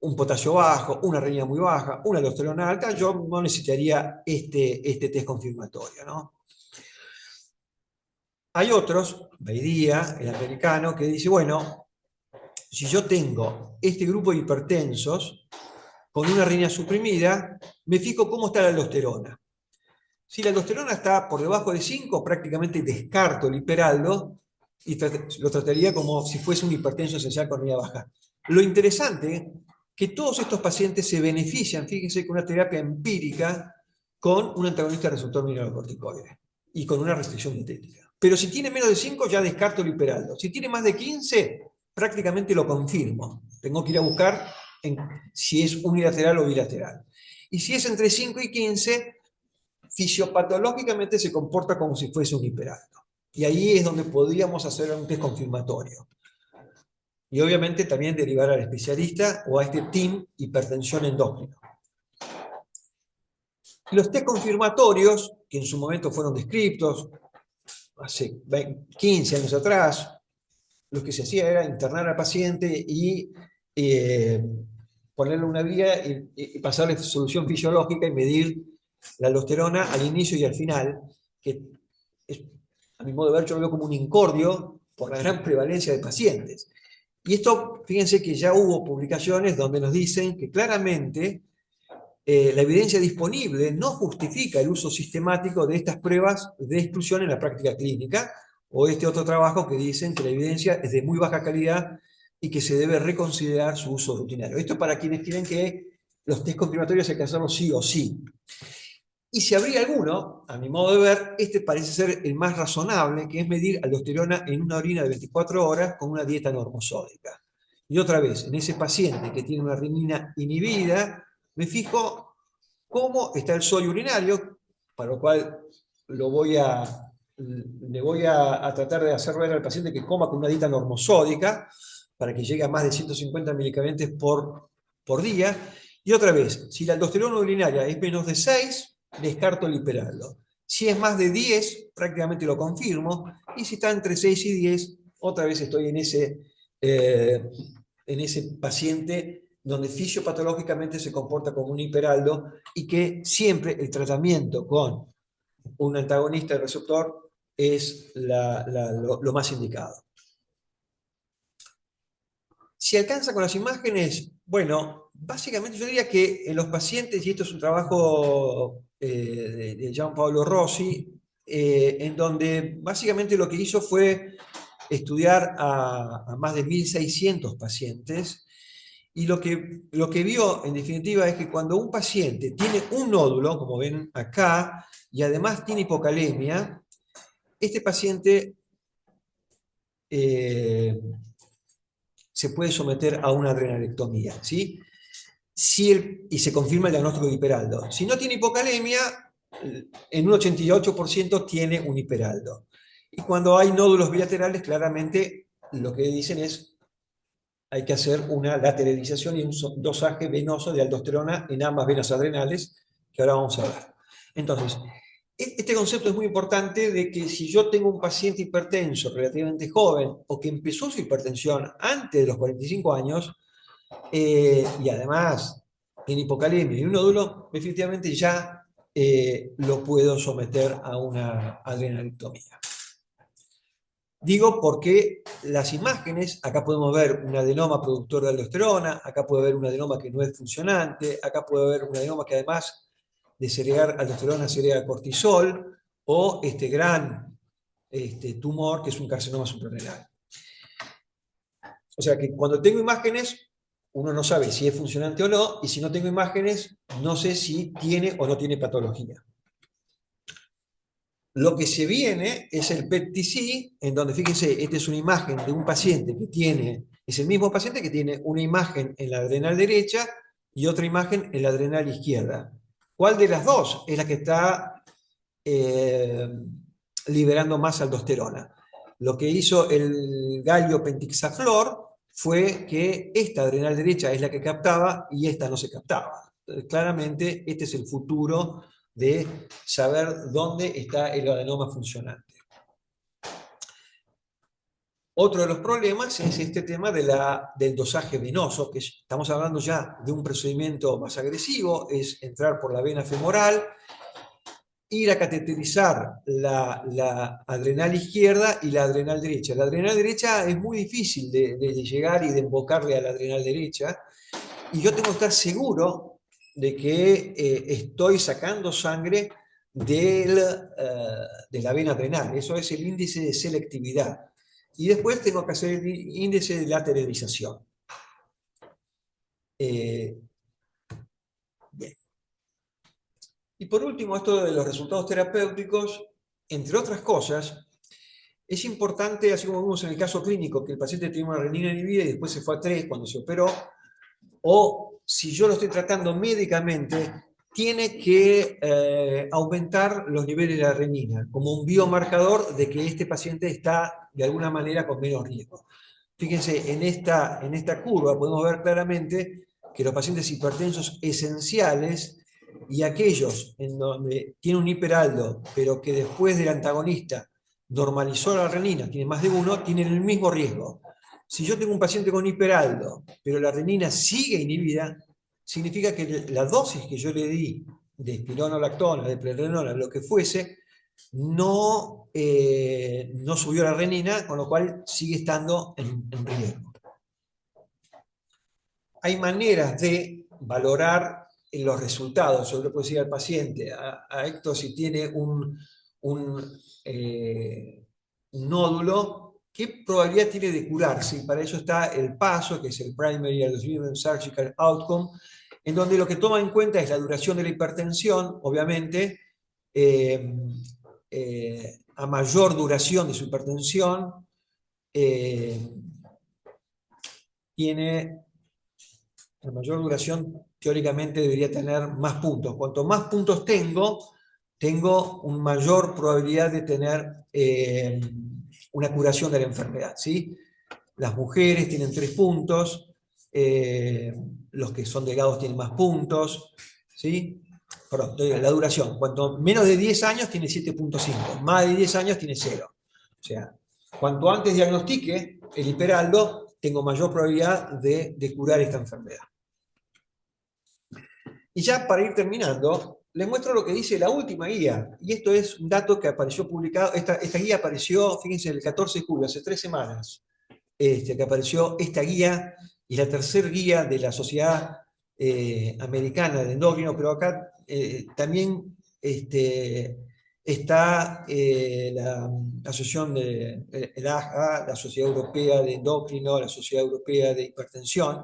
un potasio bajo, una renina muy baja, una aldosterona alta. Yo no necesitaría este test confirmatorio, ¿no? Hay otros, Baidía, el americano, que dice, bueno, si yo tengo este grupo de hipertensos con una renina suprimida, me fijo cómo está la aldosterona. Si la aldosterona está por debajo de 5, prácticamente descarto el hiperaldo y lo trataría como si fuese un hipertenso esencial con renina baja. Lo interesante es que todos estos pacientes se benefician, fíjense, con una terapia empírica con un antagonista receptor mineralocorticoide y con una restricción dietética. Pero si tiene menos de 5, ya descarto el hiperaldo. Si tiene más de 15, prácticamente lo confirmo. Tengo que ir a buscar si es unilateral o bilateral. Y si es entre 5 y 15, fisiopatológicamente se comporta como si fuese un hiperaldo. Y ahí es donde podríamos hacer un test confirmatorio. Y obviamente también derivar al especialista o a este team hipertensión endócrino. Los test confirmatorios, que en su momento fueron descritos, hace 15 años atrás, lo que se hacía era internar al paciente y ponerle una vía y pasarle solución fisiológica y medir la aldosterona al inicio y al final, que a mi modo de ver yo lo veo como un incordio por la gran prevalencia de pacientes. Y esto, fíjense que ya hubo publicaciones donde nos dicen que claramente la evidencia disponible no justifica el uso sistemático de estas pruebas de exclusión en la práctica clínica, o este otro trabajo que dicen que la evidencia es de muy baja calidad y que se debe reconsiderar su uso rutinario. Esto para quienes creen que los test confirmatorios hay que hacerlos sí o sí. Y si habría alguno, a mi modo de ver, este parece ser el más razonable, que es medir aldosterona en una orina de 24 horas con una dieta normosódica. Y otra vez, en ese paciente que tiene una renina inhibida, me fijo cómo está el sodio urinario, para lo cual le voy a tratar de hacer ver al paciente que coma con una dieta normosódica, para que llegue a más de 150 milicavientes por día. Y otra vez, si la aldosterona urinaria es menos de 6, descarto el hiperaldo. Si es más de 10, prácticamente lo confirmo. Y si está entre 6 y 10, otra vez estoy en ese paciente donde fisiopatológicamente se comporta como un hiperaldo y que siempre el tratamiento con un antagonista del receptor es lo más indicado. Si alcanza con las imágenes, bueno, básicamente yo diría que en los pacientes, y esto es un trabajo de Gianpaolo Rossi, en donde básicamente lo que hizo fue estudiar a más de 1.600 pacientes, y lo que vio en definitiva es que cuando un paciente tiene un nódulo, como ven acá, y además tiene hipocalemia, este paciente se puede someter a una adrenalectomía, ¿sí? Y se confirma el diagnóstico de hiperaldo. Si no tiene hipocalemia, en un 88% tiene un hiperaldo. Y cuando hay nódulos bilaterales, claramente lo que dicen es hay que hacer una lateralización y un dosaje venoso de aldosterona en ambas venas adrenales, que ahora vamos a ver. Entonces, este concepto es muy importante de que si yo tengo un paciente hipertenso relativamente joven o que empezó su hipertensión antes de los 45 años y además tiene hipocalemia y un nódulo, definitivamente ya lo puedo someter a una adrenalectomía. Digo porque las imágenes, acá podemos ver un adenoma productor de aldosterona, acá puede haber un adenoma que no es funcionante, acá puede haber un adenoma que además de segregar aldosterona segrega cortisol, o este gran tumor que es un carcinoma suprarrenal. O sea que cuando tengo imágenes, uno no sabe si es funcionante o no, y si no tengo imágenes, no sé si tiene o no tiene patología. Lo que se viene es el PET-TC, en donde, fíjense, esta es una imagen de un paciente que tiene, es el mismo paciente que tiene una imagen en la adrenal derecha y otra imagen en la adrenal izquierda. ¿Cuál de las dos es la que está liberando más aldosterona? Lo que hizo el galio pentixaflor fue que esta adrenal derecha es la que captaba y esta no se captaba. Claramente, este es el futuro de saber dónde está el adenoma funcionante. Otro de los problemas es este tema del dosaje venoso, que estamos hablando ya de un procedimiento más agresivo, es entrar por la vena femoral, ir a cateterizar la adrenal izquierda y la adrenal derecha. La adrenal derecha es muy difícil de llegar y de embocarle a la adrenal derecha, y yo tengo que estar seguro de que estoy sacando sangre de la vena adrenal. Eso es el índice de selectividad. Y después tengo que hacer el índice de lateralización. Bien. Y por último, esto de los resultados terapéuticos, entre otras cosas, es importante, así como vimos en el caso clínico, que el paciente tiene una renina inhibida y después se fue a 3 cuando se operó, o si yo lo estoy tratando médicamente, tiene que aumentar los niveles de la renina, como un biomarcador de que este paciente está de alguna manera con menos riesgo. Fíjense, en esta curva podemos ver claramente que los pacientes hipertensos esenciales y aquellos en donde tiene un hiperaldo, pero que después del antagonista normalizó la renina, tiene más de 1, tienen el mismo riesgo. Si yo tengo un paciente con hiperaldo, pero la renina sigue inhibida, significa que la dosis que yo le di de espironolactona, de pregnenolona, lo que fuese, no subió la renina, con lo cual sigue estando en riesgo. Hay maneras de valorar los resultados. Yo le puedo decir al paciente, a Héctor, si tiene un nódulo, ¿qué probabilidad tiene de curarse? Y para eso está el PASO, que es el Primary Adolescent Surgical Outcome, en donde lo que toma en cuenta es la duración de la hipertensión, obviamente, a mayor duración de su hipertensión, tiene la mayor duración, teóricamente debería tener más puntos. Cuanto más puntos tengo una mayor probabilidad de tener una curación de la enfermedad, ¿sí? las mujeres tienen 3 puntos, los que son delgados tienen más puntos, ¿sí? Perdón, la duración. Cuanto menos de 10 años tiene 7.5, más de 10 años tiene 0. O sea, cuanto antes diagnostique el hiperaldo, tengo mayor probabilidad de curar esta enfermedad. Y ya para ir terminando, les muestro lo que dice la última guía. Y esto es un dato que apareció publicado. Esta guía apareció, fíjense, el 14 de julio, hace 3 semanas, que apareció esta guía y la tercera guía de la Sociedad Americana de Endocrino, pero acá también está la Asociación de el AHA, la Sociedad Europea de Endocrino, la Sociedad Europea de Hipertensión.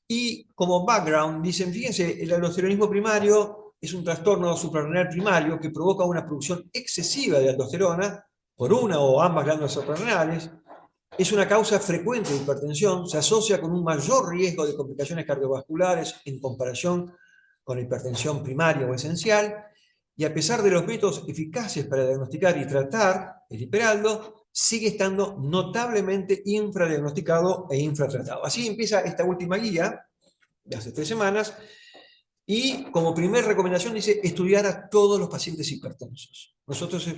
Y como background, dicen, fíjense, el aldosteronismo primario es un trastorno suprarrenal primario que provoca una producción excesiva de aldosterona por una o ambas glándulas suprarrenales. Es una causa frecuente de hipertensión, se asocia con un mayor riesgo de complicaciones cardiovasculares en comparación con la hipertensión primaria o esencial, y a pesar de los métodos eficaces para diagnosticar y tratar el hiperaldo, sigue estando notablemente infradiagnosticado e infratratado. Así empieza esta última guía de hace 3 semanas, y como primera recomendación dice estudiar a todos los pacientes hipertensos. Nosotros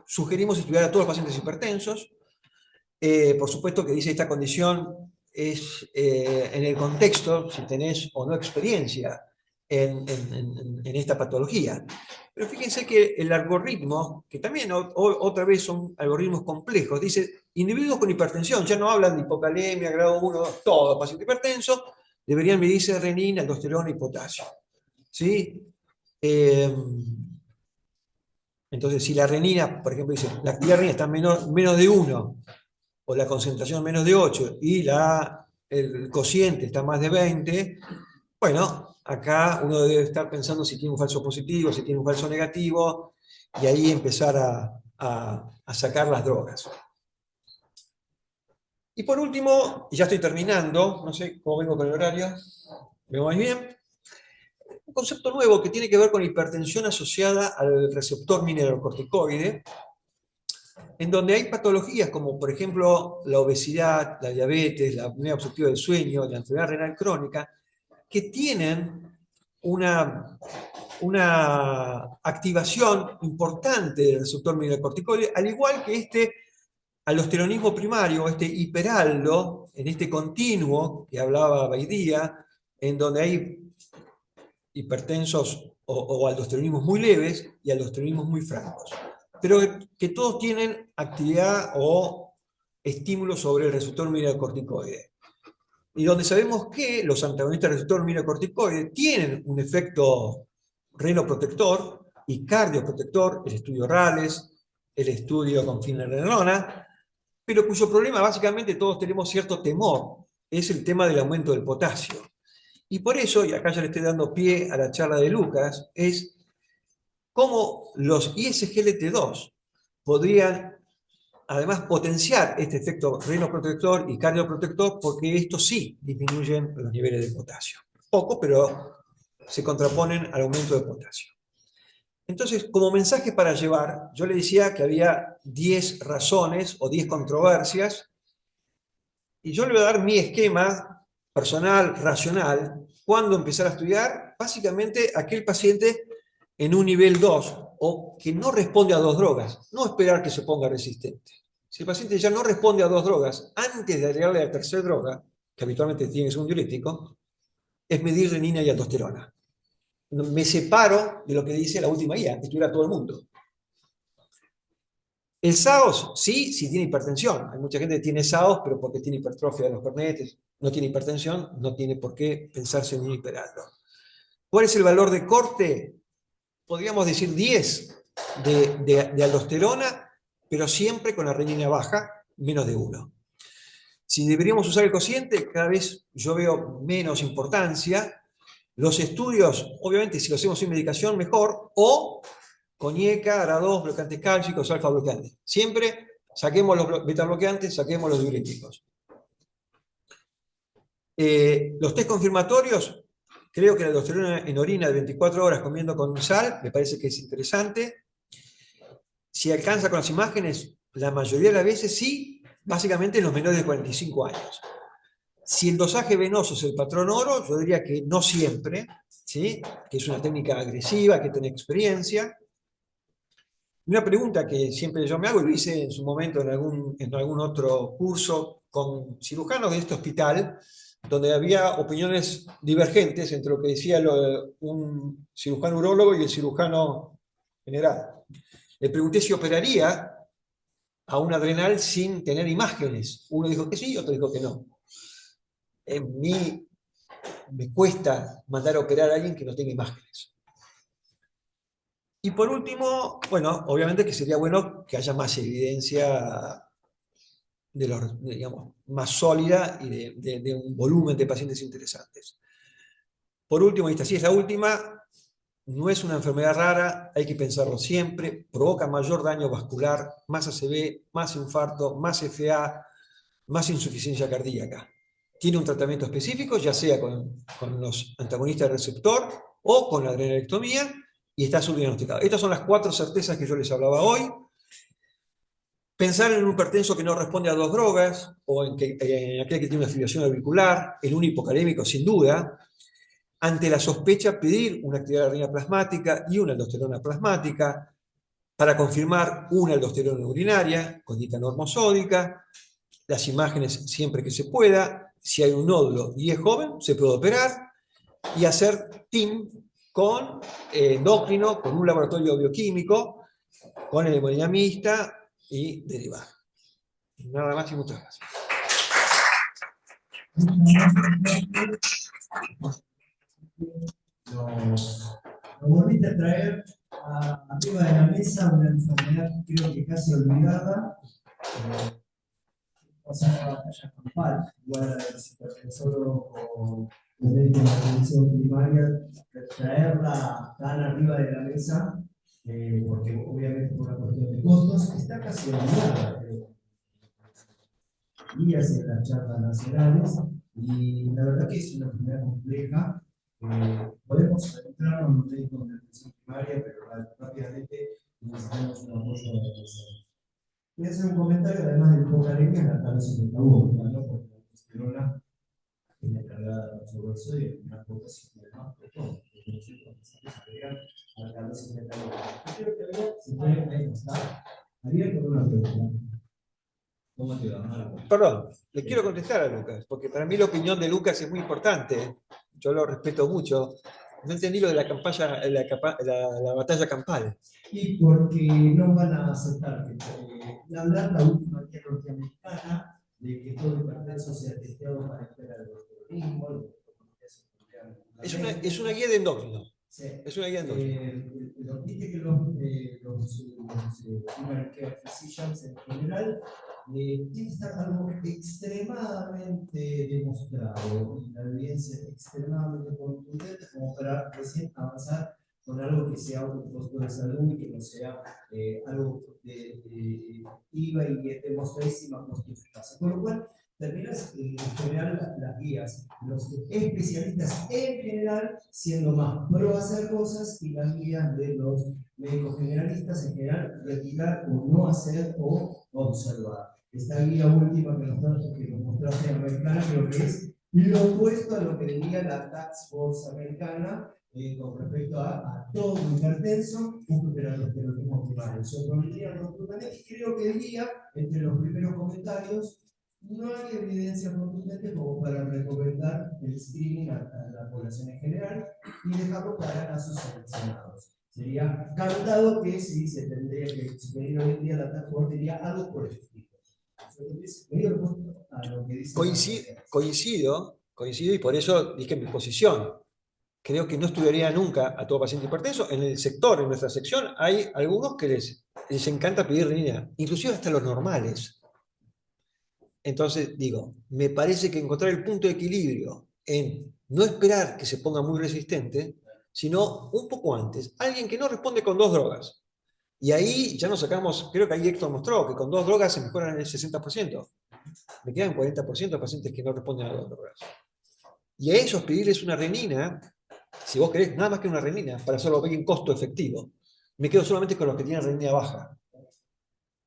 sugerimos estudiar a todos los pacientes hipertensos. Por supuesto que dice esta condición es en el contexto, si tenés o no experiencia en esta patología. Pero fíjense que el algoritmo, que también otra vez son algoritmos complejos, dice individuos con hipertensión, ya no hablan de hipocalemia, grado 1, todo paciente hipertenso, deberían medirse renina, aldosterona y potasio. ¿Sí? Entonces, si la renina, por ejemplo, dice la actividad renina está menos de 1, o la concentración menos de 8, y el cociente está más de 20, bueno, acá uno debe estar pensando si tiene un falso positivo, si tiene un falso negativo, y ahí empezar a sacar las drogas. Y por último, y ya estoy terminando, no sé cómo vengo con el horario, ¿me voy bien? Un concepto nuevo que tiene que ver con hipertensión asociada al receptor mineralocorticoide, en donde hay patologías como, por ejemplo, la obesidad, la diabetes, la apnea obstructiva del sueño, la enfermedad renal crónica, que tienen una activación importante del receptor mineralocorticoide, al igual que este aldosteronismo primario, este hiperaldo, en este continuo que hablaba Baidía, en donde hay hipertensos o aldosteronismos muy leves y aldosteronismos muy francos, pero que todos tienen actividad o estímulo sobre el receptor mineralocorticoide. Y donde sabemos que los antagonistas del receptor mineralocorticoide tienen un efecto renoprotector y cardioprotector, el estudio RALES, el estudio con finrenalona, pero cuyo problema básicamente todos tenemos cierto temor, es el tema del aumento del potasio. Y por eso, y acá ya le estoy dando pie a la charla de Lucas, es cómo los ISGLT2 podrían además potenciar este efecto renoprotector y cardioprotector, porque estos sí disminuyen los niveles de potasio. Poco, pero se contraponen al aumento de potasio. Entonces, como mensaje para llevar, yo le decía que había 10 razones o 10 controversias, y yo le voy a dar mi esquema personal, racional, cuando empezar a estudiar, básicamente aquel paciente en un nivel 2 o que no responde a 2 drogas, no esperar que se ponga resistente. Si el paciente ya no responde a 2 drogas, antes de agregarle la tercera droga, que habitualmente tiene que ser un diurético, es medir renina y aldosterona. Me separo de lo que dice la última guía, estudiar a todo el mundo. El SAOS, sí, sí tiene hipertensión. Hay mucha gente que tiene SAOS, pero porque tiene hipertrofia de los pernetes, no tiene hipertensión, no tiene por qué pensarse en un hiperaldo. ¿Cuál es el valor de corte? Podríamos decir 10 de aldosterona, pero siempre con la renina baja, menos de 1. Si deberíamos usar el cociente, cada vez yo veo menos importancia. Los estudios, obviamente, si lo hacemos sin medicación, mejor, o con IECA, ARA2, bloqueantes cálcicos, alfa bloqueantes. Siempre saquemos los beta bloqueantes, saquemos los diuréticos. Los test confirmatorios, creo que la aldosterona en orina de 24 horas comiendo con sal, me parece que es interesante. Si alcanza con las imágenes, la mayoría de las veces sí, básicamente en los menores de 45 años. Si el dosaje venoso es el patrón oro, yo diría que no siempre, ¿sí? Que es una técnica agresiva, que tiene experiencia. Una pregunta que siempre yo me hago, y lo hice en su momento en algún otro curso con cirujanos de este hospital, donde había opiniones divergentes entre lo que decía un cirujano urólogo y el cirujano general. Le pregunté si operaría a un adrenal sin tener imágenes. Uno dijo que sí, otro dijo que no. En mí me cuesta mandar a operar a alguien que no tenga imágenes. Y por último, bueno, obviamente que sería bueno que haya más evidencia digamos, más sólida y de un volumen de pacientes interesantes. Por último, y esta sí es la última, no es una enfermedad rara, hay que pensarlo siempre, provoca mayor daño vascular, más ACV, más infarto, más FA, más insuficiencia cardíaca. Tiene un tratamiento específico, ya sea con los antagonistas del receptor o con la adrenalectomía, y está subdiagnosticado. Estas son las 4 certezas que yo les hablaba hoy. Pensar en un hipertenso que no responde a 2 drogas, o en aquel que tiene una fibrilación auricular, en un hipocalémico sin duda. Ante la sospecha, pedir una actividad de la renina plasmática y una aldosterona plasmática, para confirmar una aldosterona urinaria con dieta normosódica, las imágenes siempre que se pueda. Si hay un nódulo y es joven, se puede operar, y hacer TIM con endocrino, con un laboratorio bioquímico, con el hemodinamista y derivar. Nada más y muchas gracias. Nos volviste a traer arriba de la mesa una enfermedad creo que casi olvidada, pasar la batalla campal, igual a la del hipertensólogo o el médico de atención primaria, traerla tan arriba de la mesa, porque obviamente por una cuestión de costos, está casi olvidada, y hacia las charlas nacionales, y la verdad que es una enfermedad compleja. Podemos entrar a un médico de atención primaria, pero rápidamente necesitamos un apoyo de la persona. Voy a hacer un comentario, además del hipocalemia, la talosis metabólica, ¿no? Porque la testosterona es la encargada de absorber sodio y una potasio y demás, pero todo. La talosis metabólica. Yo creo que había, si pueden, ahí está. Había con una pregunta. ¿Cómo te va, Marco? Perdón, le quiero contestar a Lucas, porque para mí la opinión de Lucas es muy importante. Yo lo respeto mucho. No entendí lo de la batalla campal. Y porque no van a aceptar que hablar la última guía norteamericana de que todo hipertenso sea testeado para esperar el algoritmo. Es una guía de endócrino. Sí. Es una guía de endócrino. Viste que los primary care physicians en general tiene que estar algo extremadamente demostrado y la evidencia es extremadamente contundente como para recién avanzar con algo que sea un costo de salud y que no sea algo de IVA y demostradísima costo eficacia. Con lo cual, terminas en general las guías, los especialistas en general siendo más pro hacer cosas y las guías de los médicos generalistas en general retirar o no hacer o observar. Esta guía última que nos mostraste americana creo que es lo opuesto a lo que diría la Task Force americana con respecto a todo hipertenso, un hipertenso primario. Sorprendería rotundamente y creo que diría, entre los primeros comentarios, no hay evidencia contundente como para recomendar el screening a la población en general y dejarlo para casos seleccionados. Sería cantado que si se tendría que pedir hoy en día la Task Force diría algo por el estilo. Coincido y por eso dije mi posición. Creo que no estudiaría nunca a todo paciente hipertenso. En el sector, en nuestra sección, hay algunos que les encanta pedir renina, inclusive hasta los normales. Entonces, digo, me parece que encontrar el punto de equilibrio en no esperar que se ponga muy resistente, sino un poco antes, alguien que no responde con 2 drogas. Y ahí ya nos sacamos, creo que ahí Héctor mostró que con 2 drogas se mejoran el 60%. Me quedan 40% de pacientes que no responden a 2 drogas. Y a ellos pedirles una renina, si vos querés, nada más que una renina, para hacerlo bien costo efectivo. Me quedo solamente con los que tienen renina baja.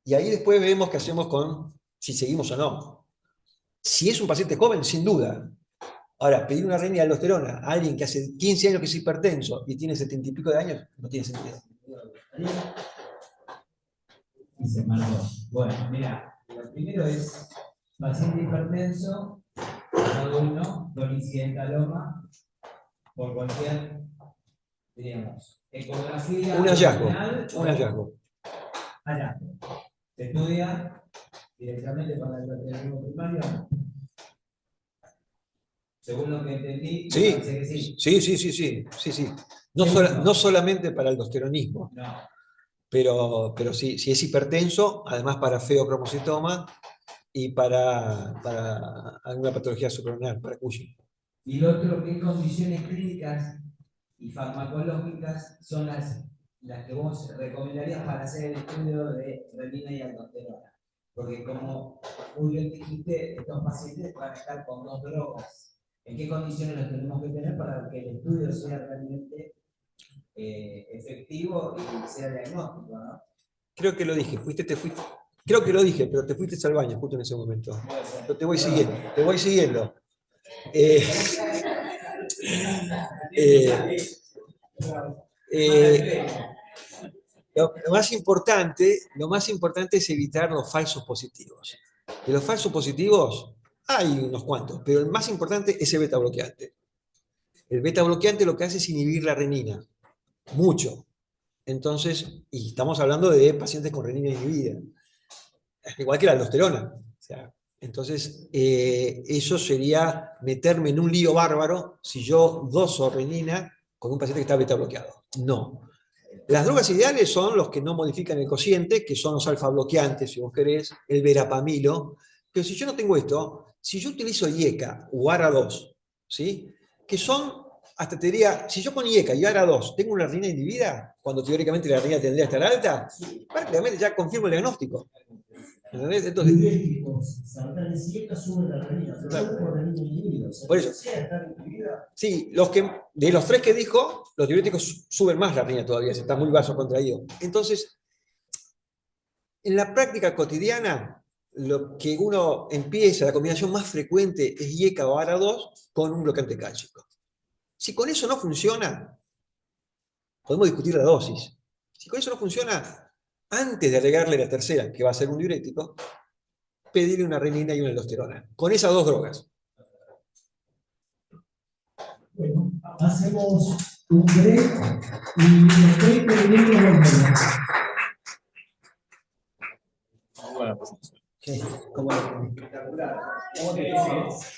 Y ahí después vemos qué hacemos con si seguimos o no. Si es un paciente joven, sin duda. Ahora, pedir una renina de aldosterona a alguien que hace 15 años que es hipertenso y tiene 70 y pico de años, no tiene sentido. Dice Marco. Bueno, mira, lo primero es paciente hipertenso, grado 1, policidentaloma, por cualquier, diríamos, ecografía. Un hallazgo, abdominal o un hallazgo. hallazgo. Se estudia directamente para el hipertensivo primario. Según lo que entendí, Sí, parece que sí. sí. No solamente para el aldosteronismo, No. pero sí, si es hipertenso, además para feocromocitoma y para alguna patología suprarrenal, para Cushing. Y lo otro, ¿qué condiciones clínicas y farmacológicas son las que vos recomendarías para hacer el estudio de renina y aldosterona? Porque como muy bien dijiste, estos pacientes van a estar con dos drogas. ¿En qué condiciones los tenemos que tener para que el estudio sea realmente efectivo y sea diagnóstico, ¿no? Creo que lo dije, creo que lo dije, pero te fuiste al baño justo en ese momento. Pero te voy siguiendo. Eh, lo más importante es evitar los falsos positivos. De los falsos positivos hay unos cuantos, pero el más importante es el beta bloqueante. El beta bloqueante lo que hace es inhibir la renina, mucho. Entonces, y estamos hablando de pacientes con renina inhibida, igual que la aldosterona. O sea, entonces, eso sería meterme en un lío bárbaro si yo doso renina con un paciente que está beta bloqueado. No. Las drogas ideales son los que no modifican el cociente, que son los alfa bloqueantes, si vos querés, el verapamilo. Pero si yo no tengo esto, si yo utilizo IECA o ARA2, ¿sí? Que son, hasta te diría, si yo con IECA y ARA2 tengo una renina inhibida, cuando teóricamente la renina tendría que estar alta, prácticamente ya confirmo el diagnóstico. ¿Entendés? Entonces, Diuréticos, sartales y ECA suben la renina, pero Claro. solo por renina inhibida. O sea, Por eso. necesidad de estar inhibida. sí, de los tres que dijo, los diuréticos suben más la renina todavía, se está muy vasocontraído. Entonces, en la práctica cotidiana, lo que uno empieza, la combinación más frecuente es IECA o ARA2 con un bloqueante cálcico. Si con eso no funciona, podemos discutir la dosis. Si con eso no funciona, antes de agregarle la tercera, que va a ser un diurético, pedirle una renina y una aldosterona. Con esas dos drogas. Bueno, hacemos un break y en 20 minutos volvemos. Bueno, pues. Sí, como espectacular. ¿Cómo te dices?